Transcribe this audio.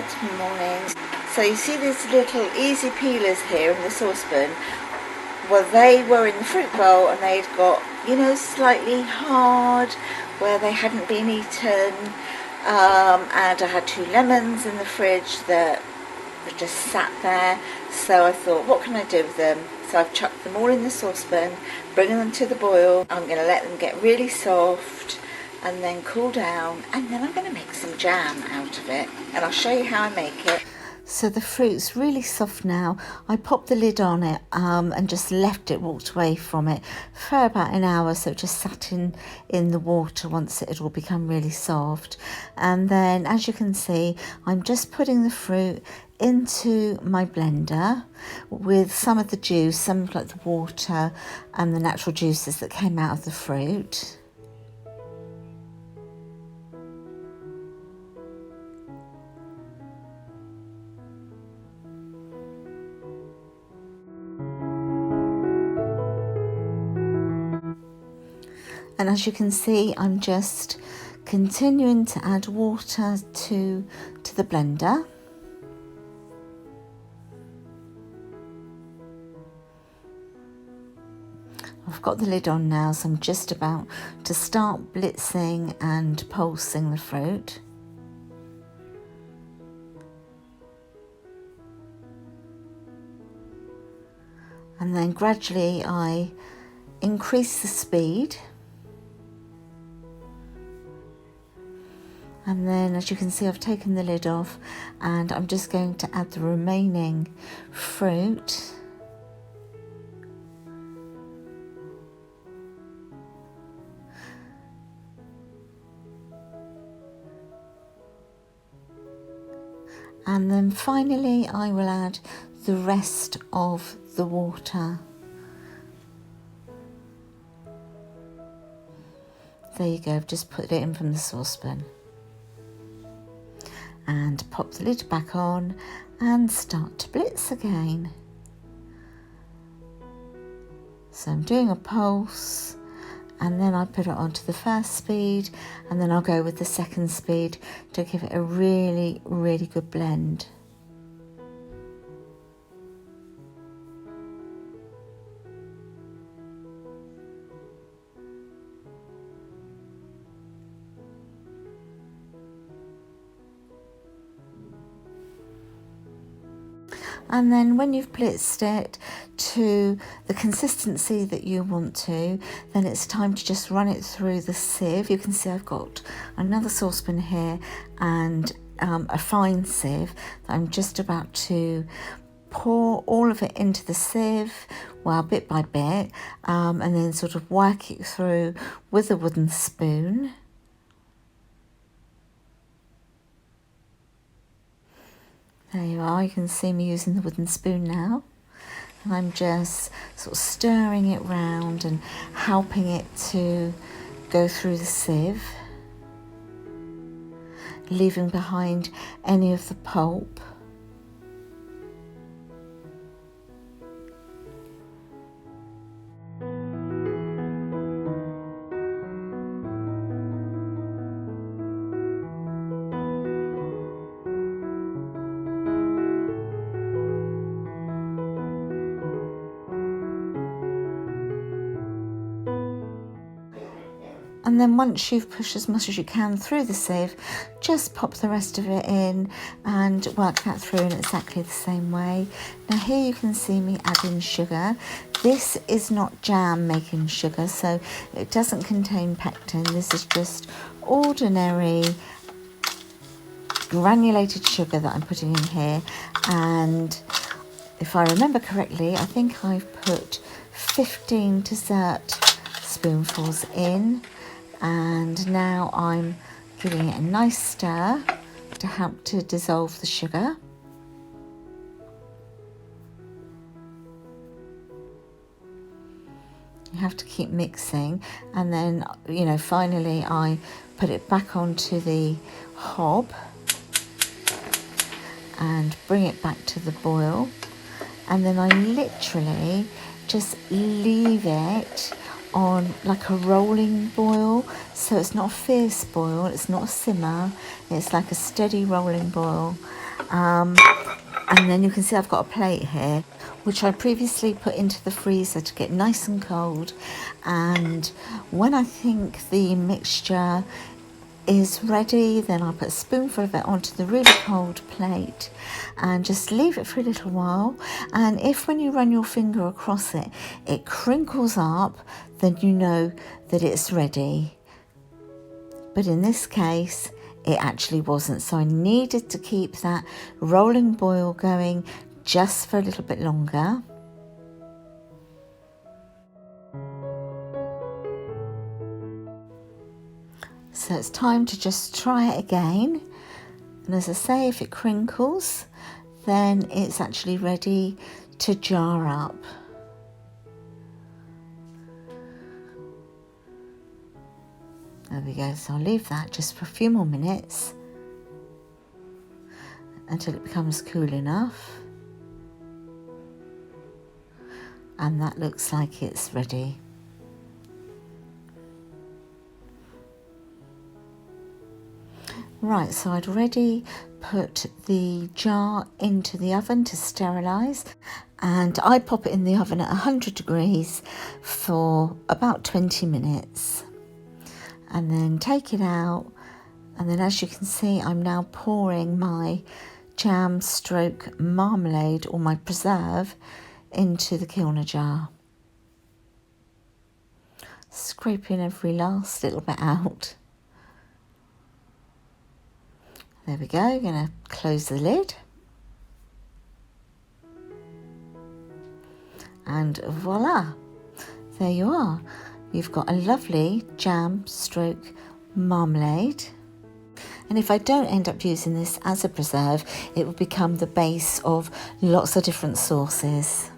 Good morning. So you see these little easy peelers here in the saucepan? Well, they were in the fruit bowl and they'd got, you know, slightly hard where they hadn't been eaten, and I had 2 lemons in the fridge that just sat there. So I thought, what can I do with them? So I've chucked them all in the saucepan, bringing them to the boil. I'm going to let them get really soft and then cool down, and then I'm going to make some jam out of it, and I'll show you how I make it. So the fruit's really soft now. I popped the lid on it and just left it, walked away from it for about an hour, so it just sat in the water once it had all become really soft. And then, as you can see, I'm just putting the fruit into my blender with some of the juice, some like the water and the natural juices that came out of the fruit. And as you can see, I'm just continuing to add water to the blender. I've got the lid on now, so I'm just about to start blitzing and pulsing the fruit. And then gradually I increase the speed. And then, as you can see, I've taken the lid off and I'm just going to add the remaining fruit. And then finally I will add the rest of the water. There you go, I've just put it in from the saucepan. And pop the lid back on and start to blitz again. So I'm doing a pulse, and then I put it onto the first speed, and then I'll go with the second speed to give it a really, really good blend. And then when you've blitzed it to the consistency that you want to, then it's time to just run it through the sieve. You can see I've got another saucepan here and a fine sieve that I'm just about to pour all of it into the sieve, well, bit by bit, and then sort of work it through with a wooden spoon. There you are, you can see me using the wooden spoon now. And I'm just sort of stirring it round and helping it to go through the sieve, leaving behind any of the pulp. And then once you've pushed as much as you can through the sieve, just pop the rest of it in and work that through in exactly the same way. Now here you can see me adding sugar. This is not jam making sugar, so it doesn't contain pectin. This is just ordinary granulated sugar that I'm putting in here. And if I remember correctly, I think I've put 15 dessert spoonfuls in. And now I'm giving it a nice stir to help to dissolve the sugar. You have to keep mixing, and then, you know, finally I put it back onto the hob and bring it back to the boil, and then I literally just leave it on like a rolling boil, so it's not a fierce boil, it's not a simmer, it's like a steady rolling boil. And then you can see I've got a plate here, which I previously put into the freezer to get nice and cold. And when I think the mixture is ready, then I put a spoonful of it onto the really cold plate and just leave it for a little while. And if when you run your finger across it, it crinkles up, then you know that it's ready. But in this case, it actually wasn't. So I needed to keep that rolling boil going just for a little bit longer. So it's time to just try it again. And as I say, if it crinkles, then it's actually ready to jar up. There we go, so I'll leave that just for a few more minutes until it becomes cool enough. And that looks like it's ready. Right, so I'd already put the jar into the oven to sterilise, and I pop it in the oven at 100 degrees for about 20 minutes. And then take it out, and then as you can see, I'm now pouring my jam stroke marmalade or my preserve into the Kilner jar. Scraping every last little bit out. There we go, going to close the lid. And voila, there you are. You've got a lovely jam stroke marmalade. And if I don't end up using this as a preserve, it will become the base of lots of different sauces.